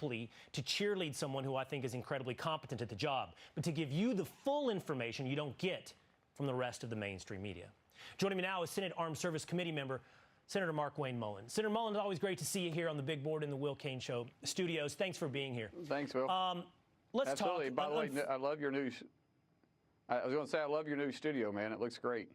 simply to cheerlead someone who I think is incredibly competent at the job, but to give you the full information you don't get from the rest of the mainstream media. Joining me now is Senate Armed Service Committee member Senator Mark Wayne Mullin. Senator Mullin, it's always great to see you here on the big board in the Will Cain Show studios. Thanks for being here. Thanks, Will. Let's Absolutely. talk. By the way, I love your new. I was going to say I love your new studio, man. It looks great.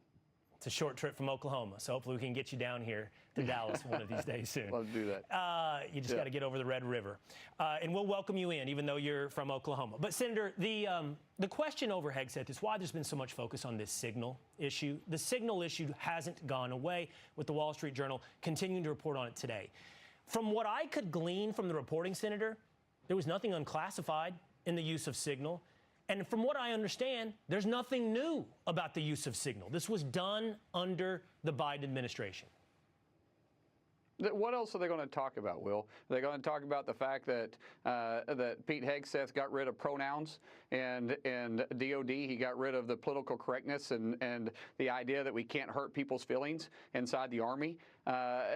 It's a short trip from Oklahoma, so hopefully we can get you down here to Dallas one of these days soon. Love to do that. You just got to get over the Red River. And we'll welcome you in, even though you're from Oklahoma. But, Senator, the question over Hegseth is why there's been so much focus on this signal issue. The signal issue hasn't gone away, with the Wall Street Journal continuing to report on it today. From what I could glean from the reporting, Senator, there was nothing unclassified in the use of signal. And from what I understand, there's nothing new about the use of signal. This was done under the Biden administration. What else are they going to talk about, Will? They're going to talk about the fact that that Pete Hegseth got rid of pronouns and DOD, he got rid of the political correctness and the idea that we can't hurt people's feelings inside the Army.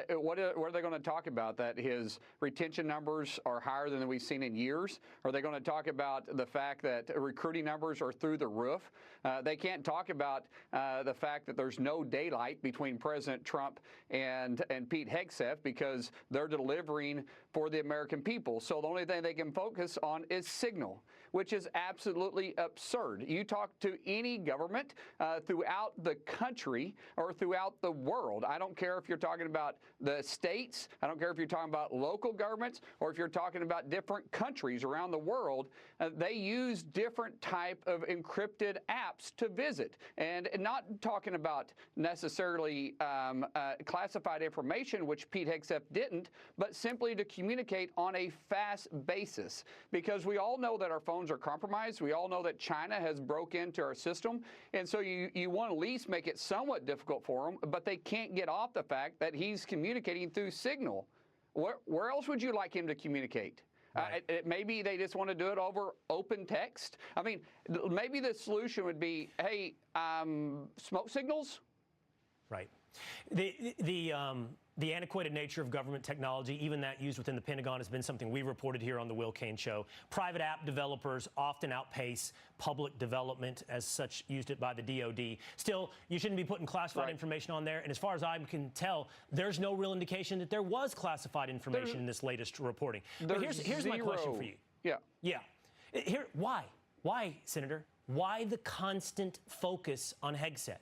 What are they going to talk about? That his retention numbers are higher than we've seen in years? Are they going to talk about the fact that recruiting numbers are through the roof? They can't talk about the fact that there's no daylight between President Trump and Pete Hegseth, because they're delivering for the American people. So the only thing they can focus on is signal, which is absolutely absurd. You talk to any government throughout the country or throughout the world. I don't care if you're talking about the states. I don't care if you're talking about local governments or if you're talking about different countries around the world. They use different type of encrypted apps to visit, and not talking about necessarily classified information, which Pete Hegseth didn't, but simply to communicate on a fast basis. Because we all know that our phones are compromised. We all know that China has broke into our system. And so you want to at least make it somewhat difficult for them, but they can't get off the fact that he's communicating through signal. Where else would you like him to communicate? Right. Maybe they just want to do it over open text. I mean, maybe the solution would be, hey, smoke signals? Right. The antiquated nature of government technology, even that used within the Pentagon, has been something we reported here on the Will Cain Show. Private app developers often outpace public development, as such used it by the DOD. Still, you shouldn't be putting classified information on there. And as far as I can tell, there's no real indication that there was classified information in this latest reporting. But here's my question for you. Yeah. Why, Senator? Why the constant focus on Hegseth?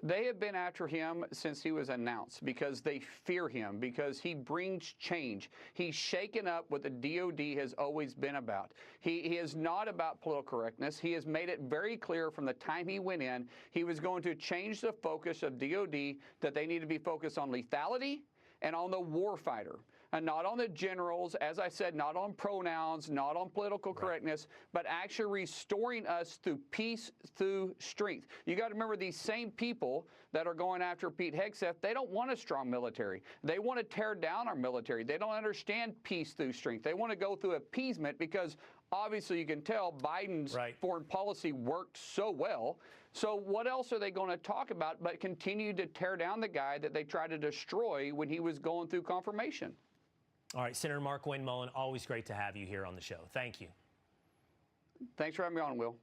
They have been after him since he was announced because they fear him, because he brings change. He's shaken up what the DOD has always been about. He is not about political correctness. He has made it very clear from the time he went in, he was going to change the focus of DOD, that they need to be focused on lethality and on the warfighter, and not on the generals, as I said, not on pronouns, not on political correctness, but actually restoring us through peace, through strength. You got to remember, these same people that are going after Pete Hegseth, they don't want a strong military. They want to tear down our military. They don't understand peace through strength. They want to go through appeasement, because obviously you can tell Biden's foreign policy worked so well. So what else are they going to talk about but continue to tear down the guy that they tried to destroy when he was going through confirmation? All right, Senator Mark Wayne Mullin, always great to have you here on the show. Thank you. Thanks for having me on, Will.